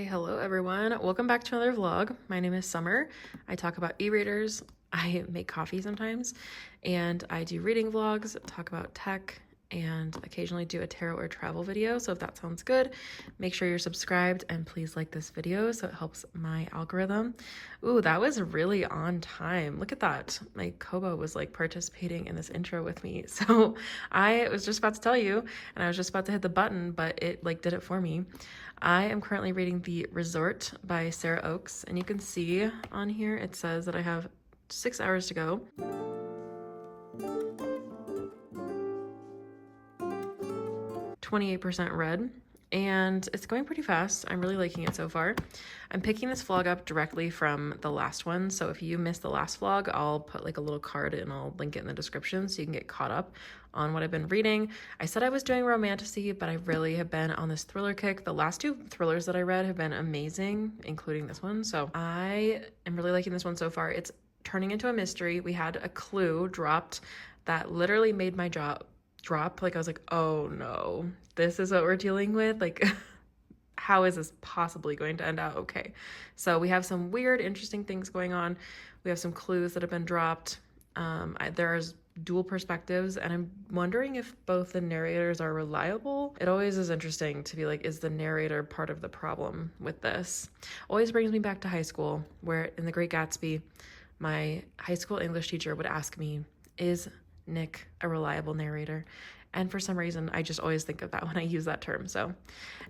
Hey, hello everyone. Welcome back to another vlog. My name is Summer. I talk about e-readers, I make coffee sometimes, and I do reading vlogs, talk about tech, and occasionally do a tarot or travel video. So if that sounds good, make sure you're subscribed and please like this video so it helps my algorithm. Ooh, that was really on time. Look at that. My Kobo was like participating in this intro with me. So I was just about to tell you, and I was just about to hit the button, but it like did it for me. I am currently reading The Resort by Sarah Ochs, and you can see on here it says that I have 6 hours to go. 28% read, and it's going pretty fast. I'm really liking it so far. I'm picking this vlog up directly from the last one, so if you missed the last vlog, I'll put like a little card and I'll link it in the description so you can get caught up on what I've been reading. I said I was doing romantasy, but I really have been on this thriller kick. The last two thrillers that I read have been amazing, including this one, so I am really liking this one so far. It's turning into a mystery. We had a clue dropped that literally made my jaw drop. Like I was like, oh no, this is what we're dealing with. Like how is this possibly going to end out okay? So we have some weird, interesting things going on. We have some clues that have been dropped. There's dual perspectives, and I'm wondering if both the narrators are reliable. It always is interesting to be like, is the narrator part of the problem with this? Always brings me back to high school, where in The Great Gatsby, my high school English teacher would ask me, is Nick a reliable narrator? And for some reason, I just always think of that when I use that term. So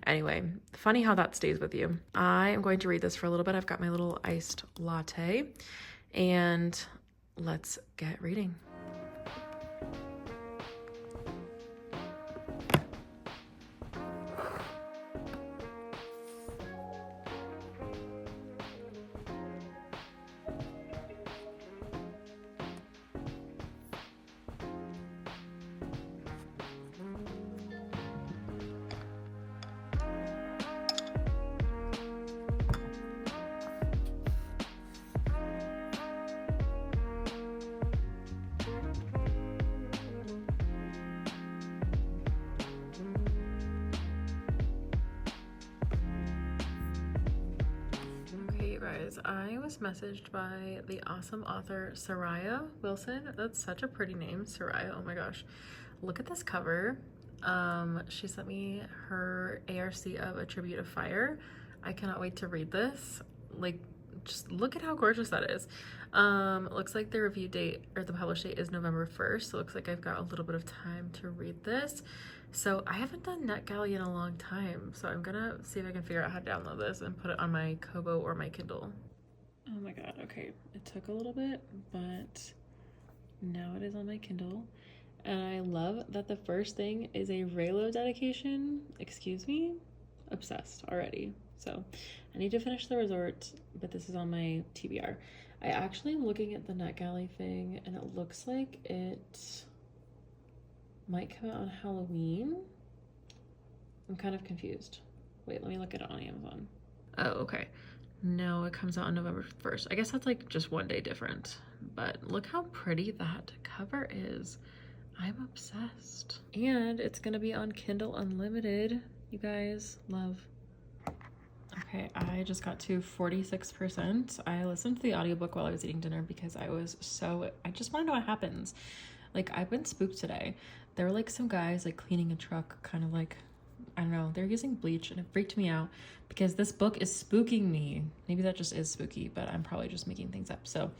anyway, funny how that stays with you. I am going to read this for a little bit. I've got my little iced latte, and let's get reading. I was messaged by the awesome author Soraya Wilson. That's such a pretty name, Soraya. Oh my gosh. Look at this cover. She sent me her ARC of A Tribute of Fire. I cannot wait to read this. Like, just look at how gorgeous that is. It looks like the review date or the publish date is November 1st. So it looks like I've got a little bit of time to read this. So I haven't done NetGalley in a long time. So I'm gonna see if I can figure out how to download this and put it on my Kobo or my Kindle. Oh my god, okay. It took a little bit, but now it is on my Kindle. And I love that the first thing is a Raylo dedication. Excuse me? Obsessed already. So I need to finish The Resort, but this is on my TBR. I actually am looking at the NetGalley thing, and it looks like it might come out on Halloween. I'm kind of confused. Wait, let me look at it on Amazon. Oh, okay. No, it comes out on November 1st. I guess that's like just one day different, but look how pretty that cover is. I'm obsessed. And it's gonna be on Kindle Unlimited. You guys, love. Okay, I just got to 46%. I listened to the audiobook while I was eating dinner because I just want to know what happens. Like, I've been spooked today. There were like some guys like cleaning a truck, kind of like, I don't know, they're using bleach, and it freaked me out because this book is spooking me. Maybe that just is spooky, but I'm probably just making things up. So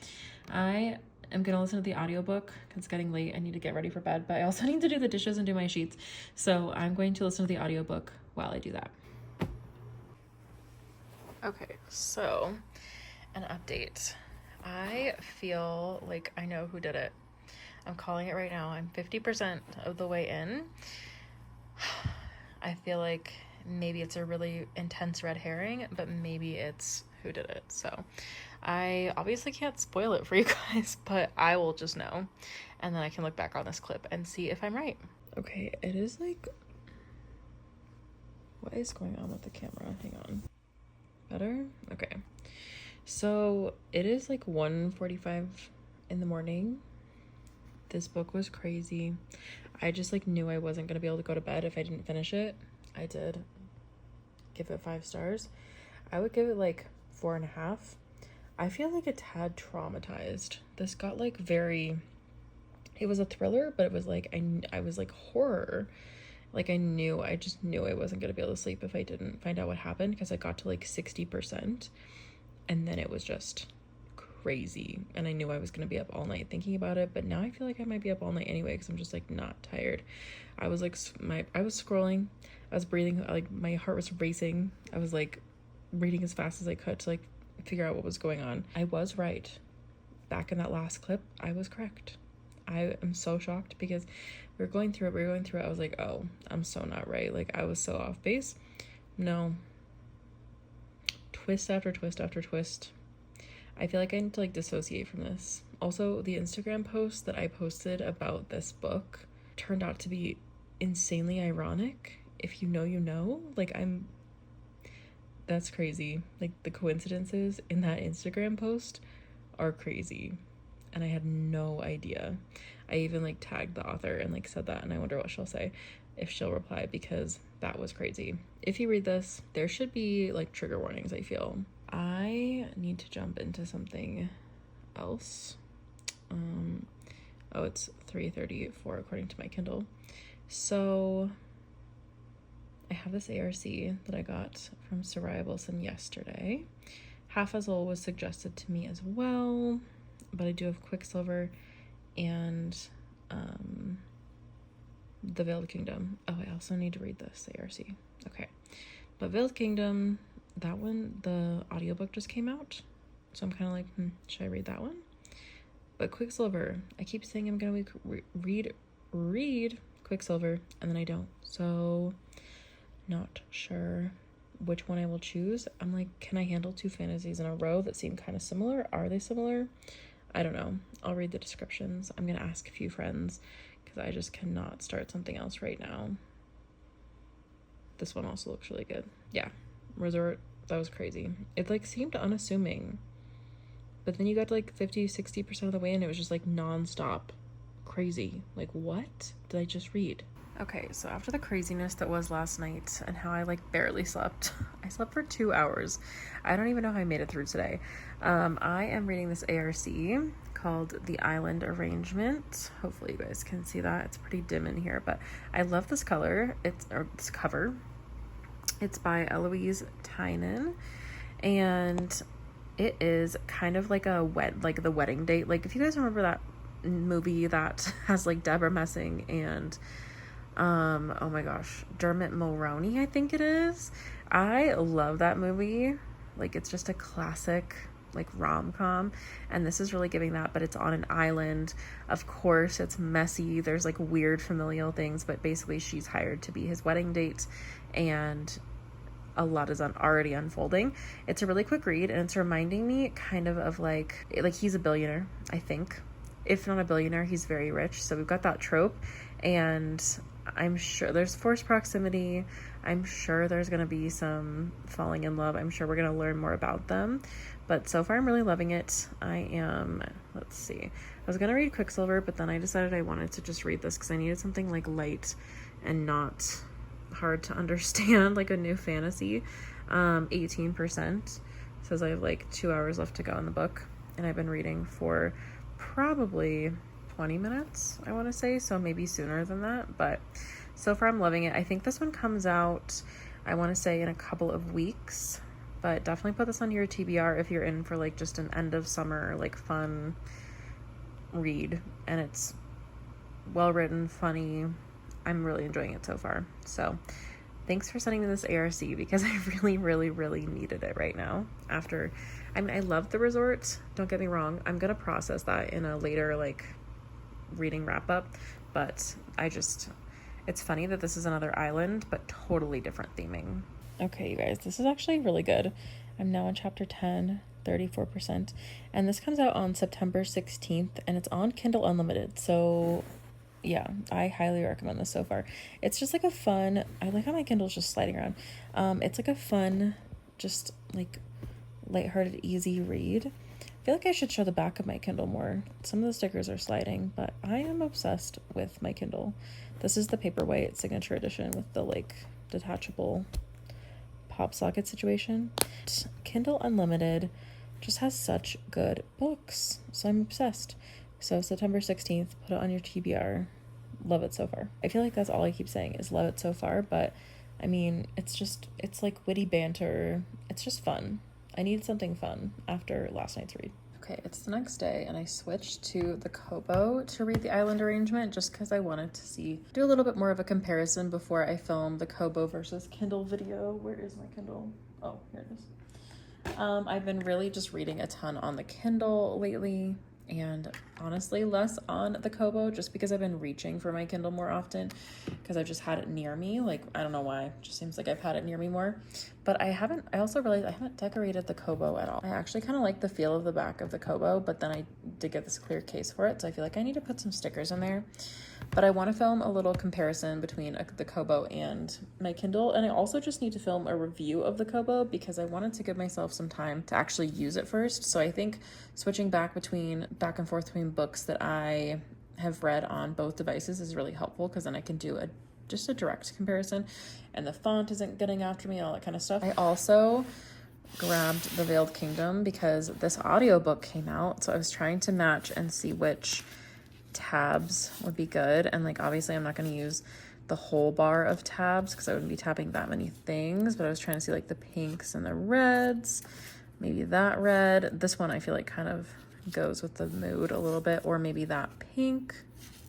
I am gonna listen to the audiobook because it's getting late. I need to get ready for bed, but I also need to do the dishes and do my sheets. So I'm going to listen to the audiobook while I do that. Okay, so an update. I feel like I know who did it. I'm calling it right now. I'm 50% of the way in. I feel like maybe it's a really intense red herring, but maybe it's who did it. So I obviously can't spoil it for you guys, but I will just know. And then I can look back on this clip and see if I'm right. Okay, it is like, what is going on with the camera? Hang on. Better? Okay. So it is like 1:45 in the morning. This book was crazy. I just like knew I wasn't gonna be able to go to bed if I didn't finish it. I did give it 5 stars. I would give it like 4.5. I feel like a tad traumatized. This got like very, it was a thriller, but it was like, I was like horror. Like I just knew I wasn't gonna be able to sleep if I didn't find out what happened, because I got to like 60% and then it was just crazy, and I knew I was gonna be up all night thinking about it. But now I feel like I might be up all night anyway, because I'm just like not tired. I was like I was scrolling, I was breathing, like my heart was racing. I was like reading as fast as I could to like figure out what was going on. I was right. Back in that last clip, I was correct. I am so shocked because we were going through it. I was like, oh, I'm so not right. Like, I was so off base. No. Twist after twist after twist. I feel like I need to like dissociate from this. Also, the Instagram post that I posted about this book turned out to be insanely ironic. If you know, you know. Like, that's crazy. Like, the coincidences in that Instagram post are crazy. And I had no idea. I even like tagged the author and like said that, and I wonder what she'll say, if she'll reply, because that was crazy. If you read this, there should be like trigger warnings, I feel. I need to jump into something else. Oh, it's 3:34 according to my Kindle. So I have this ARC that I got from Soraya Wilson yesterday. Half as Old was suggested to me as well, but I do have Quicksilver and The Veiled Kingdom. Oh, I also need to read this ARC. Okay. But Veiled Kingdom, that one, the audiobook just came out. So I'm kind of like, should I read that one? But Quicksilver, I keep saying I'm going to read Quicksilver, and then I don't. So not sure which one I will choose. I'm like, can I handle 2 fantasies in a row that seem kind of similar? Are they similar? I don't know. I'll read the descriptions. I'm going to ask a few friends, because I just cannot start something else right now. This one also looks really good. Yeah. Resort, that was crazy. It like seemed unassuming, but then you got to like 50-60% of the way and it was just like non-stop crazy. Like, what did I just read? Okay, so after the craziness that was last night and how I like barely slept, I slept for 2 hours. I don't even know how I made it through today. I am reading this ARC called The Island Arrangement. Hopefully you guys can see that. It's pretty dim in here, but I love this color. This cover. It's by Eloise Tynan, and it is kind of like the wedding date. Like, if you guys remember that movie that has like Deborah Messing and oh my gosh, Dermot Mulroney, I think it is. I love that movie. Like, it's just a classic like rom-com, and this is really giving that, but it's on an island. Of course, it's messy. There's like weird familial things, but basically she's hired to be his wedding date, and a lot is already unfolding. It's a really quick read, and it's reminding me kind of like he's a billionaire, I think. If not a billionaire, he's very rich. So we've got that trope, and I'm sure there's forced proximity. I'm sure there's going to be some falling in love. I'm sure we're going to learn more about them. But so far, I'm really loving it. Let's see. I was going to read Quicksilver, but then I decided I wanted to just read this because I needed something like light and not hard to understand, like a new fantasy. 18% says I have like 2 hours left to go in the book, and I've been reading for probably 20 minutes, I want to say, so maybe sooner than that, but so far I'm loving it. I think this one comes out, I want to say, in a couple of weeks, but definitely put this on your TBR if you're in for like just an end of summer like fun read, and it's well written, funny. I'm really enjoying it so far. So thanks for sending me this ARC, because I really, really, really needed it right now. I love The Resort, don't get me wrong. I'm gonna process that in a later like reading wrap up, but it's funny that this is another island, but totally different theming. Okay, you guys, this is actually really good. I'm now on chapter 10, 34%, and this comes out on September 16th, and it's on Kindle Unlimited, so yeah, I highly recommend this so far. It's just like a fun, I like how my Kindle's just sliding around. It's like a fun, just like lighthearted, easy read. I feel like I should show the back of my Kindle more. Some of the stickers are sliding, but I am obsessed with my Kindle. This is the paperwhite signature edition with the like detachable pop socket situation. Kindle Unlimited just has such good books, so I'm obsessed. So September 16th, put it on your TBR. Love it so far. I feel like that's all I keep saying is love it so far, but I mean, it's like witty banter. It's just fun. I needed something fun after last night's read. Okay, it's the next day and I switched to the Kobo to read the island arrangement just because I wanted to do a little bit more of a comparison before I film the Kobo versus Kindle video. Where is my Kindle? Oh, here it is. I've been really just reading a ton on the Kindle lately, and honestly less on the Kobo, just because I've been reaching for my Kindle more often because I've just had it near me. Like, I don't know why, it just seems like I've had it near me more. But I also realized I haven't decorated the Kobo at all. I actually kind of like the feel of the back of the Kobo, but then I did get this clear case for it, so I feel like I need to put some stickers in there. But I want to film a little comparison between the Kobo and my Kindle, and I also just need to film a review of the Kobo because I wanted to give myself some time to actually use it first. So I think switching back and forth between books that I have read on both devices is really helpful, because then I can do just a direct comparison and the font isn't getting after me and all that kind of stuff. I also grabbed The Veiled Kingdom because this audiobook came out, so I was trying to match and see which tabs would be good. And like, obviously I'm not going to use the whole bar of tabs because I wouldn't be tapping that many things, but I was trying to see like the pinks and the reds, maybe that red. This one I feel like kind of goes with the mood a little bit, or maybe that pink,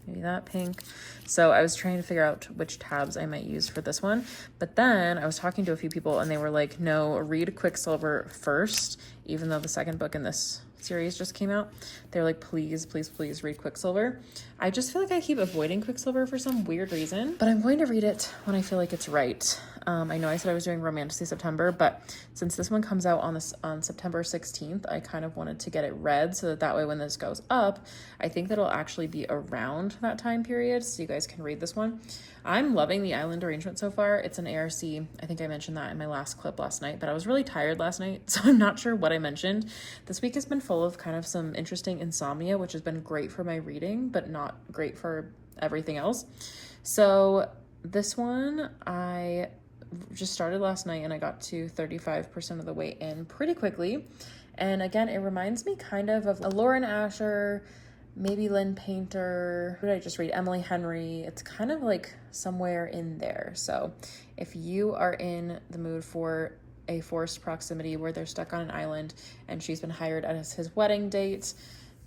maybe that pink. So I was trying to figure out which tabs I might use for this one. But then I was talking to a few people and they were like, no, read Quicksilver first, even though the second book in this series just came out. They're like, please, please, please read Quicksilver. I just feel like I keep avoiding Quicksilver for some weird reason, but I'm going to read it when I feel like it's right. I know I said I was doing Romantasy September, but since this one comes out on September 16th, I kind of wanted to get it read so that way when this goes up, I think that'll actually be around that time period so you guys can read this one. I'm loving the island arrangement so far. It's an ARC. I think I mentioned that in my last clip last night, but I was really tired last night, so I'm not sure what I mentioned. This week has been full of kind of some interesting insomnia, which has been great for my reading, but not great for everything else. So this one, I just started last night and I got to 35% of the way in pretty quickly. And again, it reminds me kind of a Lauren Asher, maybe Lynn Painter. Who did I just read? Emily Henry. It's kind of like somewhere in there. So if you are in the mood for a forced proximity where they're stuck on an island and she's been hired as his wedding date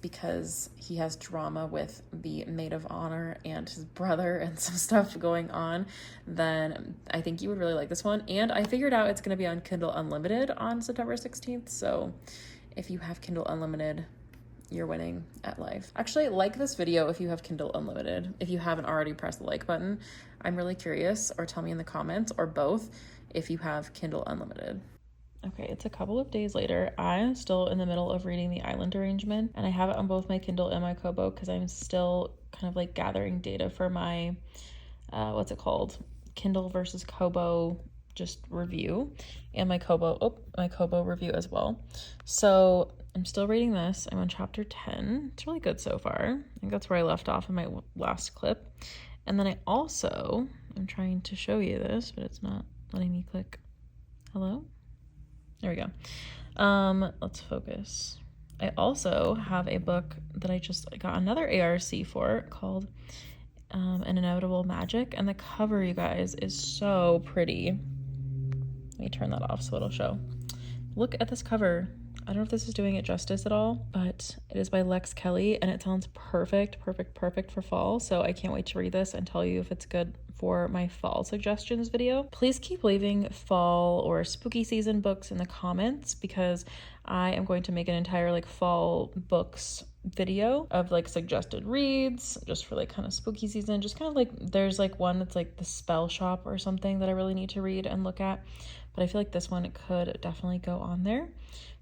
because he has drama with the maid of honor and his brother and some stuff going on, then I think you would really like this one. And I figured out it's going to be on Kindle Unlimited on September 16th. So if you have Kindle Unlimited, you're winning at life. Actually, like this video if you have Kindle Unlimited. If you haven't already, pressed the like button. I'm really curious, or tell me in the comments, or both, if you have Kindle Unlimited. Okay, it's a couple of days later. I'm still in the middle of reading the island arrangement, and I have it on both my Kindle and my Kobo because I'm still kind of like gathering data for my, what's it called? Kindle versus Kobo just review, and my Kobo review as well. So I'm still reading this. I'm on chapter 10. It's really good so far. I think that's where I left off in my last clip. And then I'm trying to show you this, but it's not letting me click. Hello? There we go. Let's focus. I also have a book that I got another ARC for called An Inevitable Magic. And the cover, you guys, is so pretty. Let me turn that off so it'll show. Look at this cover. I don't know if this is doing it justice at all, but it is by Callie, and it sounds perfect for fall. So I can't wait to read this and tell you if it's good for my fall suggestions video. Please keep leaving fall or spooky season books in the comments, because I am going to make an entire like fall books video of like suggested reads just for like kind of spooky season. Just kind of like, there's like one that's like The Spell Shop or something that I really need to read and look at, but I feel like this one could definitely go on there.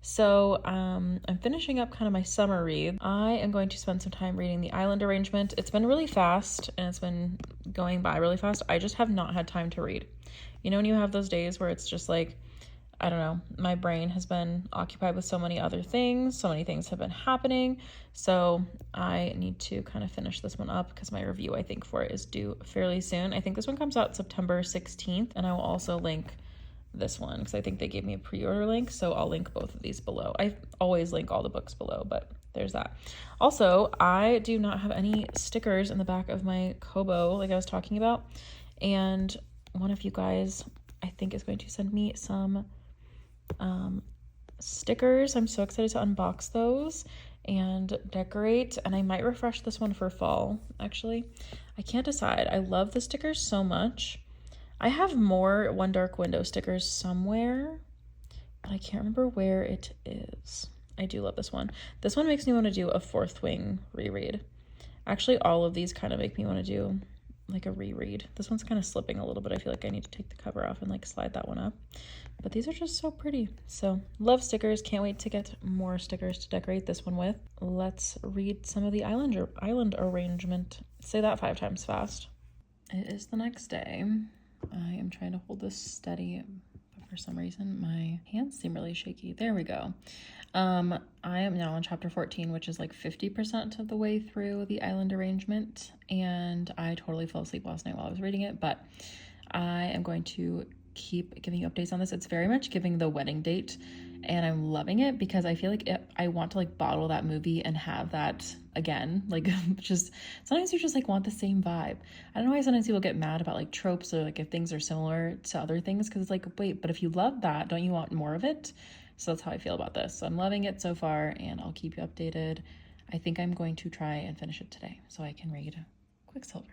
So I'm finishing up kind of my summer read. I am going to spend some time reading the island arrangement. It's been really fast and it's been going by really fast. I just have not had time to read. You know, when you have those days where it's just like, I don't know, my brain has been occupied with so many other things. So many things have been happening. So I need to kind of finish this one up because my review, I think, for it is due fairly soon. I think this one comes out September 16th, and I will also link this one because I think they gave me a pre-order link, so I'll link both of these below. I always link all the books below, but there's that. Also, I do not have any stickers in the back of my Kobo like I was talking about, and one of you guys I think is going to send me some stickers. I'm so excited to unbox those and decorate, and I might refresh this one for fall. Actually, I can't decide. I love the stickers so much. I have more One Dark Window stickers somewhere, but I can't remember where it is. I do love this one. This one makes me want to do a Fourth Wing reread. Actually, all of these kind of make me want to do like a reread. This one's kind of slipping a little bit. I feel like I need to take the cover off and like slide that one up. But these are just so pretty. So love stickers. Can't wait to get more stickers to decorate this one with. Let's read some of the island arrangement. Say that 5 times fast. It is the next day. I am trying to hold this steady, but for some reason my hands seem really shaky. There we go. I am now on chapter 14, which is like 50% of the way through the island arrangement, and I totally fell asleep last night while I was reading it, but I am going to keep giving you updates on this. It's very much giving the wedding date, and I'm loving it because I feel like I want to like bottle that movie and have that again. Like, just sometimes you just like want the same vibe. I don't know why sometimes people get mad about like tropes or like if things are similar to other things, because it's like, wait, but if you love that, don't you want more of it? So that's how I feel about this. So I'm loving it so far, and I'll keep you updated. I think I'm going to try and finish it today so I can read Quicksilver.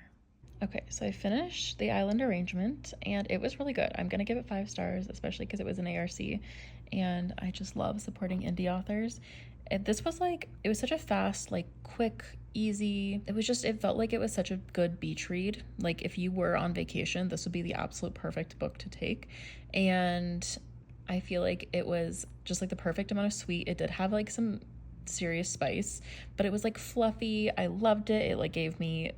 Okay, so I finished the island arrangement, and it was really good. I'm going to give it 5 stars, especially because it was an ARC, and I just love supporting indie authors. This was like, it was such a fast, like quick, easy, it felt like it was such a good beach read. Like if you were on vacation, this would be the absolute perfect book to take. And I feel like it was just like the perfect amount of sweet. It did have like some serious spice, but it was like fluffy. I loved it. It like gave me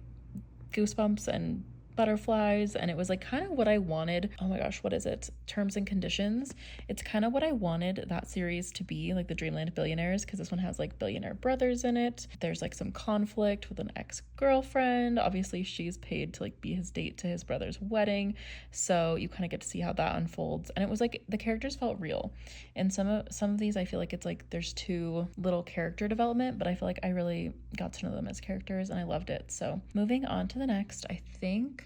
goosebumps and butterflies, and it was like kind of what I wanted. Oh my gosh, what is it? Terms and Conditions. It's kind of what I wanted that series to be, like the Dreamland of Billionaires, because this one has like billionaire brothers in it. There's like some conflict with an ex-girlfriend. Obviously she's paid to like be his date to his brother's wedding, so you kind of get to see how that unfolds. And it was like the characters felt real. And some of these I feel like it's like there's too little character development, but I feel like I really got to know them as characters, and I loved it. So moving on to the next, I think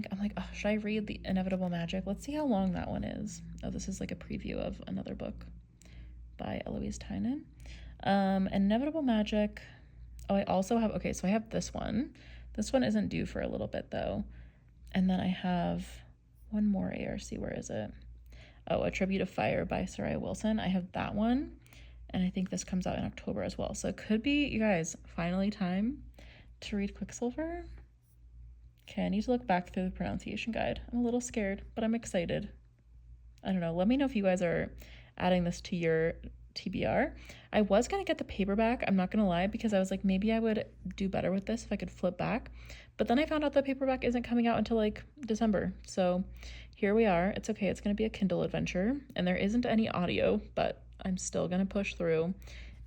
I'm like, oh, should I read The Inevitable Magic? Let's see how long that one is. Oh, this is like a preview of another book by Eloise Tynan. Inevitable Magic. Oh, I also have, okay, so I have this one. This one isn't due for a little bit though. And then I have one more ARC. Where is it? Oh, A Tribute of Fire by Soraya Wilson. I have that one. And I think this comes out in October as well. So it could be, you guys, finally time to read Quicksilver. Okay, I need to look back through the pronunciation guide. I'm a little scared, but I'm excited. I don't know. Let me know if you guys are adding this to your TBR. I was going to get the paperback, I'm not going to lie, because I was like, maybe I would do better with this if I could flip back. But then I found out the paperback isn't coming out until like December. So here we are. It's okay. It's going to be a Kindle adventure, and there isn't any audio, but I'm still going to push through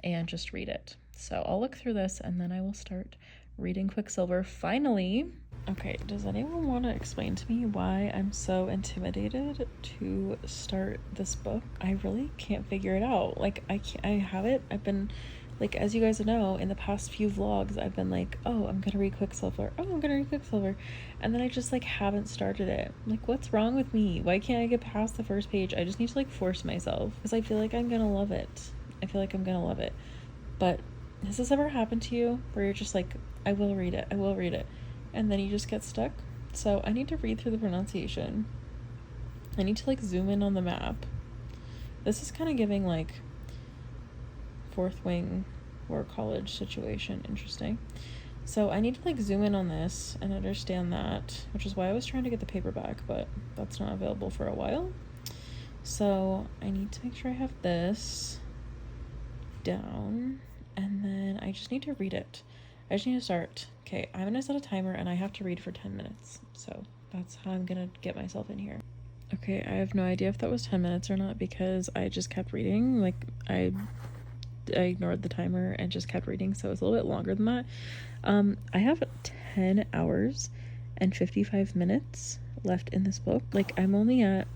and just read it. So I'll look through this, and then I will start reading Quicksilver finally. Okay, does anyone want to explain to me why I'm so intimidated to start this book? I really can't figure it out. Like, I have it. I've been, like, as you guys know, in the past few vlogs, I've been like, oh, I'm gonna read Quicksilver. Oh, I'm gonna read Quicksilver. And then I just, like, haven't started it. Like, what's wrong with me? Why can't I get past the first page? I just need to, like, force myself. Because I feel like I'm gonna love it. But has this ever happened to you? Where you're just like, I will read it. And then you just get stuck. So I need to read through the pronunciation. I need to like zoom in on the map. This is kind of giving like Fourth Wing War College situation. Interesting. So I need to like zoom in on this and understand that, which is why I was trying to get the paperback, but that's not available for a while. So I need to make sure I have this down, and then I just need to read it. I just need to start. Okay, I'm gonna set a timer and I have to read for 10 minutes. So that's how I'm gonna get myself in here. Okay, I have no idea if that was 10 minutes or not because I just kept reading. Like, I ignored the timer and just kept reading, so it's a little bit longer than that. I have 10 hours and 55 minutes left in this book. Like, I'm only at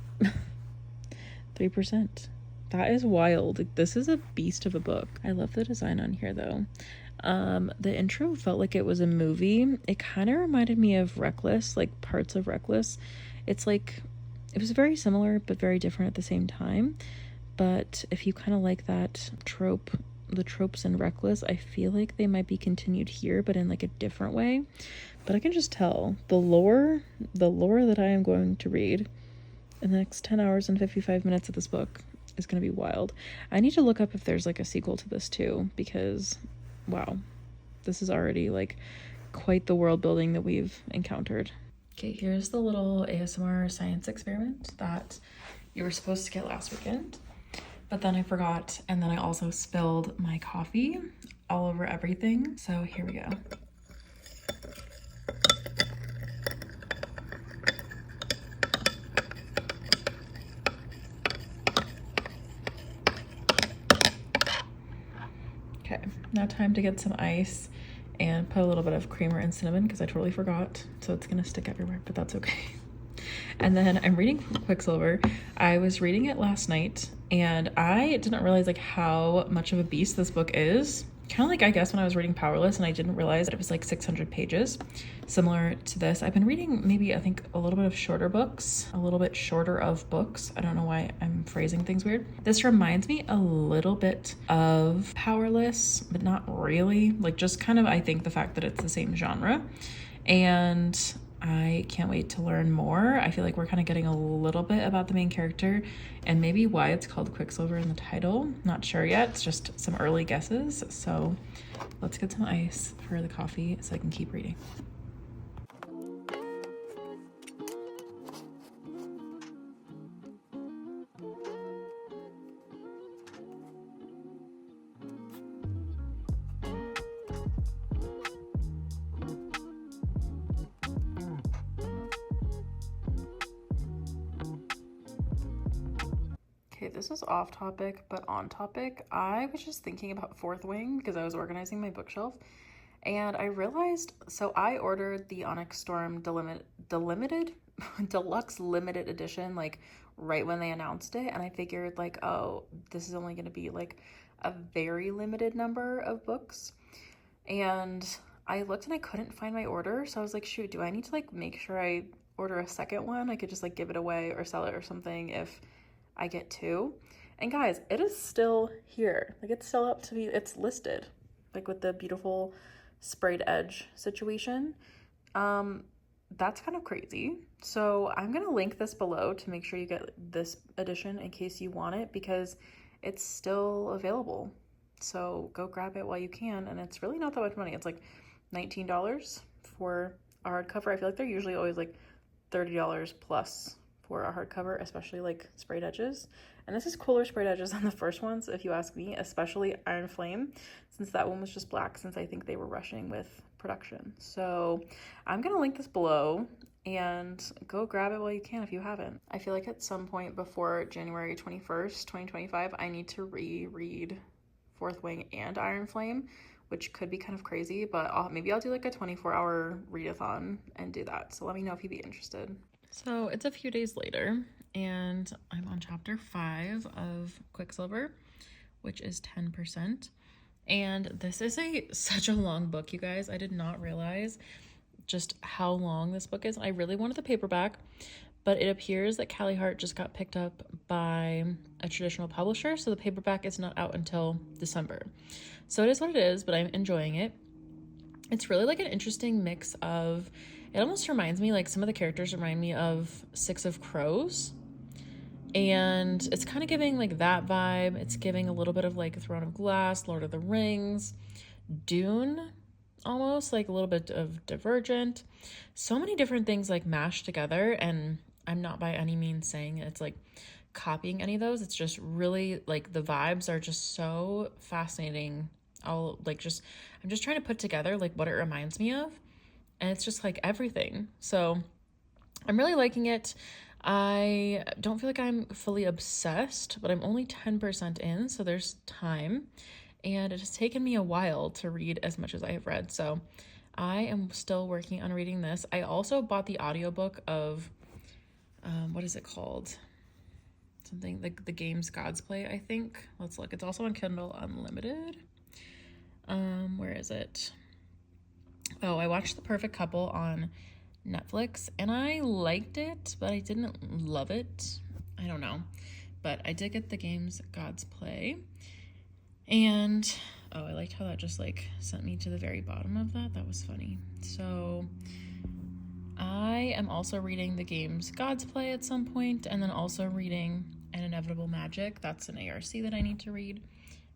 3%. That is wild. Like, this is a beast of a book. I love the design on here though. The intro felt like it was a movie. It kind of reminded me of Reckless, like parts of Reckless. It's like, it was very similar but very different at the same time. But if you kind of like that trope, the tropes in Reckless, I feel like they might be continued here, but in like a different way. But I can just tell the lore that I am going to read in the next 10 hours and 55 minutes of this book is going to be wild. I need to look up if there's like a sequel to this too, because wow, this is already like quite the world building that we've encountered. Okay, here's the little ASMR science experiment that you were supposed to get last weekend, but then I forgot, and then I also spilled my coffee all over everything. So here we go. Okay, now time to get some ice and put a little bit of creamer and cinnamon because I totally forgot. So it's gonna stick everywhere, but that's okay. And then I'm reading Quicksilver. I was reading it last night and I didn't realize like how much of a beast this book is. Kind of like, I guess, when I was reading Powerless and I didn't realize that it was like 600 pages. Similar to this, I've been reading maybe, I think, a little bit of shorter books, a little bit shorter of books. I don't know why I'm phrasing things weird. This reminds me a little bit of Powerless, but not really. Like, just kind of, I think, the fact that it's the same genre. And I can't wait to learn more. I feel like we're kind of getting a little bit about the main character and maybe why it's called Quicksilver in the title. Not sure yet. It's just some early guesses. So let's get some ice for the coffee so I can keep reading. Okay, this is off topic, but on topic. I was just thinking about Fourth Wing because I was organizing my bookshelf and I realized, so I ordered the Onyx Storm Deluxe Limited Edition, like right when they announced it. And I figured like, oh, this is only going to be like a very limited number of books. And I looked and I couldn't find my order. So I was like, shoot, do I need to like make sure I order a second one? I could just like give it away or sell it or something if I get two. And guys, it is still here. Like, it's still up to be, it's listed, like with the beautiful sprayed edge situation. That's kind of crazy. So I'm gonna link this below to make sure you get this edition in case you want it, because it's still available. So go grab it while you can. And it's really not that much money. It's like $19 for a hardcover. I feel like they're usually always like $30 plus for a hardcover, especially like sprayed edges. And this is cooler sprayed edges than the first ones, if you ask me, especially Iron Flame, since that one was just black, since I think they were rushing with production. So I'm gonna link this below and go grab it while you can if you haven't. I feel like at some point before January 21st, 2025, I need to reread Fourth Wing and Iron Flame, which could be kind of crazy, but maybe I'll do like a 24-hour readathon and do that. So let me know if you'd be interested. So it's a few days later and I'm on chapter 5 of Quicksilver, which is 10%. And this is such a long book, you guys. I did not realize just how long this book is. I really wanted the paperback, but it appears that Callie Hart just got picked up by a traditional publisher, so the paperback is not out until December. So it is what it is, but I'm enjoying it. It's really like an interesting mix of, it almost reminds me, like some of the characters remind me of Six of Crows. And it's kind of giving like that vibe. It's giving a little bit of like Throne of Glass, Lord of the Rings, Dune, almost like a little bit of Divergent. So many different things like mashed together. And I'm not by any means saying it's like copying any of those. It's just really like the vibes are just so fascinating. I'm just trying to put together like what it reminds me of. And it's just like everything. So I'm really liking it. I don't feel like I'm fully obsessed, but I'm only 10% in, so there's time. And it has taken me a while to read as much as I have read. So I am still working on reading this. I also bought the audiobook of, what is it called? something like the games Gods Play, I think. Let's look. It's also on Kindle Unlimited. Where is it? Oh, I watched The Perfect Couple on Netflix and I liked it, but I didn't love it. I don't know. But I did get the games Gods Play. And oh, I liked how that just like sent me to the very bottom of that. That was funny. So I am also reading the games Gods Play at some point, and then also reading An Inevitable Magic. That's an ARC that I need to read.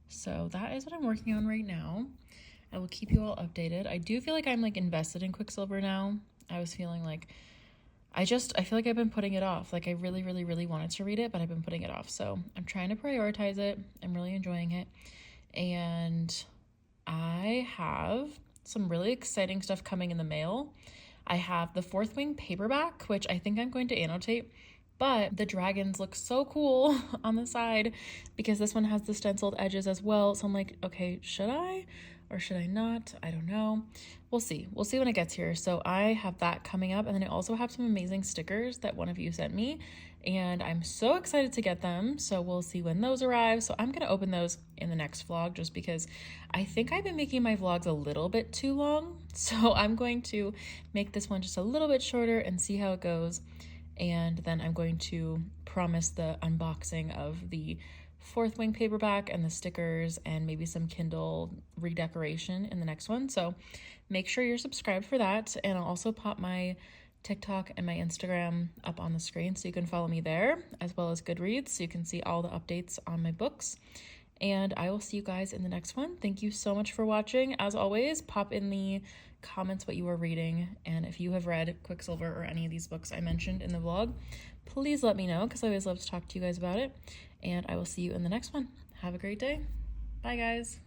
So that is what I'm working on right now. I will keep you all updated. I do feel like I'm like invested in Quicksilver now. I was feeling like I feel like I've been putting it off. Like I really, really, really wanted to read it, but I've been putting it off. So I'm trying to prioritize it. I'm really enjoying it. And I have some really exciting stuff coming in the mail. I have the Fourth Wing paperback, which I think I'm going to annotate, but the dragons look so cool on the side because this one has the stenciled edges as well. So I'm like, okay, should I or should I not? I don't know. We'll see. We'll see when it gets here. So I have that coming up, and then I also have some amazing stickers that one of you sent me, and I'm so excited to get them. So we'll see when those arrive. So I'm going to open those in the next vlog just because I think I've been making my vlogs a little bit too long. So I'm going to make this one just a little bit shorter and see how it goes. And then I'm going to promise the unboxing of the Fourth Wing paperback and the stickers and maybe some Kindle redecoration in the next one. So make sure you're subscribed for that. And I'll also pop my TikTok and my Instagram up on the screen so you can follow me there, as well as Goodreads so you can see all the updates on my books. And I will see you guys in the next one. Thank you so much for watching. As always, pop in the comments what you are reading, and if you have read Quicksilver or any of these books I mentioned in the vlog, please let me know because I always love to talk to you guys about it. And I will see you in the next one. Have a great day. Bye, guys.